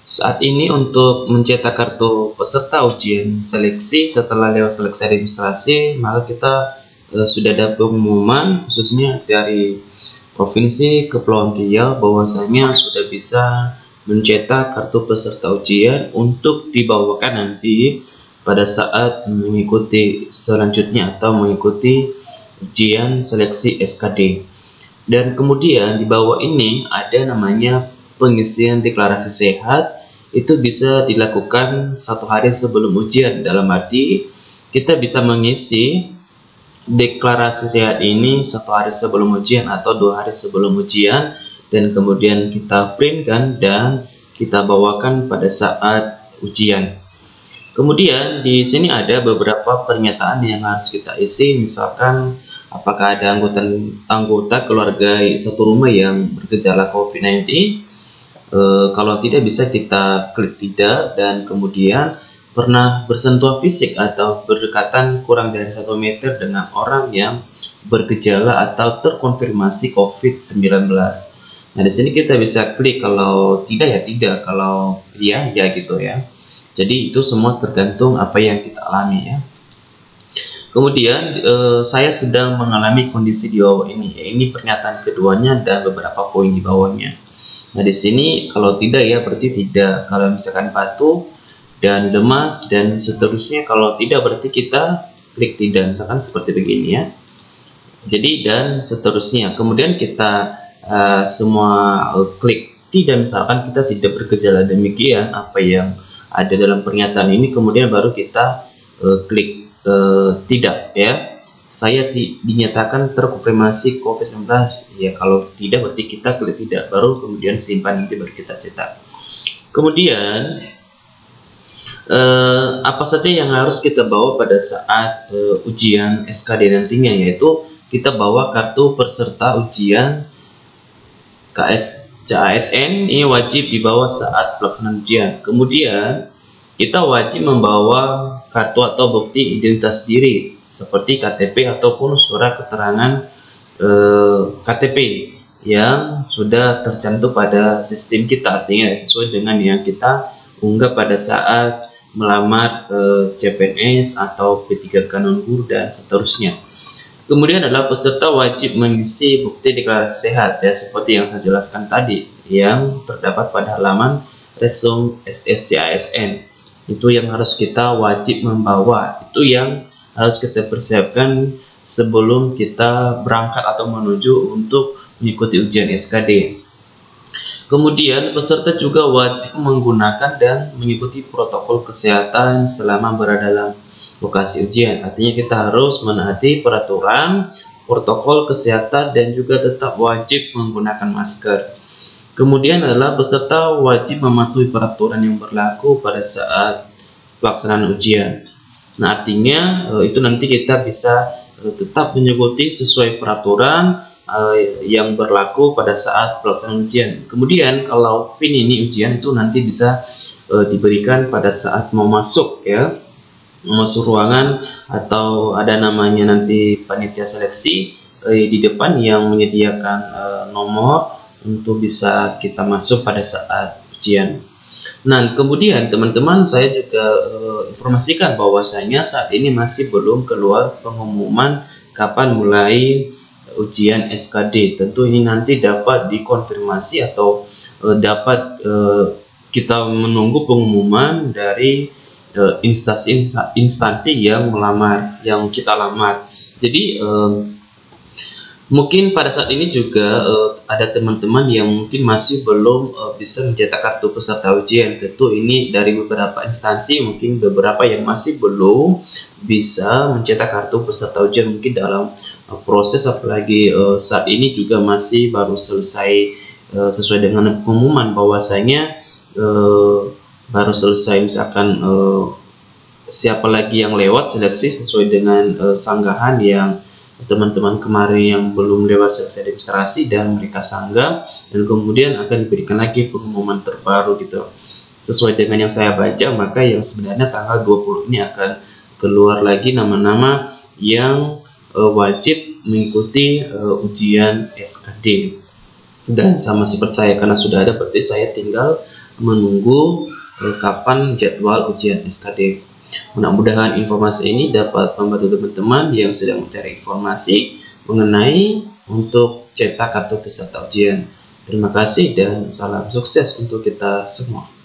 Saat ini untuk mencetak kartu peserta ujian seleksi setelah lewat seleksi administrasi, maka kita sudah ada pengumuman khususnya dari Provinsi Kepulauan Riau bahwasanya sudah bisa mencetak kartu peserta ujian untuk dibawakan nanti pada saat mengikuti selanjutnya atau mengikuti ujian seleksi SKD. Dan kemudian di bawah ini ada namanya pengisian deklarasi sehat. Itu bisa dilakukan 1 hari sebelum ujian, dalam arti kita bisa mengisi deklarasi sehat ini 1 hari sebelum ujian atau 2 hari sebelum ujian, dan kemudian kita print kan dan kita bawakan pada saat ujian. Kemudian di sini ada beberapa pernyataan yang harus kita isi, misalkan apakah ada anggota keluarga satu rumah yang bergejala COVID-19. Kalau tidak bisa kita klik tidak, dan kemudian pernah bersentuhan fisik atau berdekatan kurang dari 1 meter dengan orang yang bergejala atau terkonfirmasi COVID-19. Nah, di sini kita bisa klik kalau tidak ya tidak, kalau iya ya gitu ya. Jadi itu semua tergantung apa yang kita alami ya. Kemudian saya sedang mengalami kondisi di bawah ini. Ini pernyataan keduanya dan beberapa poin di bawahnya. Nah, di sini kalau tidak ya berarti tidak. Kalau misalkan batuk dan lemas dan seterusnya, kalau tidak berarti kita klik tidak, misalkan seperti begini ya. Jadi dan seterusnya. Kemudian kita semua klik tidak, misalkan kita tidak bergejala demikian apa yang ada dalam pernyataan ini, kemudian baru kita klik tidak ya. Saya dinyatakan terkonfirmasi COVID-19 ya. Kalau tidak berarti kita klik tidak, baru kemudian simpan, nanti baru kita cetak. Kemudian apa saja yang harus kita bawa pada saat ujian SKD nantinya, yaitu kita bawa kartu peserta ujian CASN, ini wajib dibawa saat pelaksanaan ujian. Kemudian kita wajib membawa kartu atau bukti identitas diri seperti KTP ataupun surat keterangan KTP yang sudah tercantum pada sistem kita, artinya sesuai dengan yang kita unggah pada saat melamar CPNS atau P3K non-guru dan seterusnya. Kemudian adalah peserta wajib mengisi bukti deklarasi sehat ya, seperti yang saya jelaskan tadi yang terdapat pada halaman resume SSCASN. Itu yang harus kita wajib membawa, itu yang harus kita persiapkan sebelum kita berangkat atau menuju untuk mengikuti ujian SKD. Kemudian peserta juga wajib menggunakan dan mengikuti protokol kesehatan selama berada dalam lokasi ujian. Artinya kita harus menaati peraturan protokol kesehatan dan juga tetap wajib menggunakan masker. Kemudian adalah peserta wajib mematuhi peraturan yang berlaku pada saat pelaksanaan ujian. Nah, artinya itu nanti kita bisa tetap mengikuti sesuai peraturan yang berlaku pada saat pelaksanaan ujian. Kemudian kalau PIN ini ujian itu nanti bisa diberikan pada saat mau masuk ya, masuk ruangan, atau ada namanya nanti panitia seleksi di depan yang menyediakan nomor untuk bisa kita masuk pada saat ujian. Nah, kemudian teman-teman, saya juga informasikan bahwasanya saat ini masih belum keluar pengumuman kapan mulai ujian SKD. Tentu ini nanti dapat dikonfirmasi atau dapat kita menunggu pengumuman dari instansi yang melamar, yang kita lamar. Jadi mungkin pada saat ini juga ada teman-teman yang mungkin masih belum bisa mencetak kartu peserta ujian. Tentu ini dari beberapa instansi, mungkin beberapa yang masih belum bisa mencetak kartu peserta ujian, mungkin dalam proses, apalagi saat ini juga masih baru selesai sesuai dengan pengumuman bahwasanya baru selesai, misalkan siapa lagi yang lewat seleksi sesuai dengan sanggahan yang teman-teman kemarin yang belum lewat seleksi administrasi dan mereka sanggah, dan kemudian akan diberikan lagi pengumuman terbaru gitu. Sesuai dengan yang saya baca, maka yang sebenarnya tanggal 20 ini akan keluar lagi nama-nama yang wajib mengikuti ujian SKD. Dan sama seperti saya, karena sudah ada, berarti saya tinggal menunggu kapan jadwal ujian SKD. Mudah-mudahan informasi ini dapat membantu teman-teman yang sedang mencari informasi mengenai untuk cetak kartu peserta ujian. Terima kasih dan salam sukses untuk kita semua.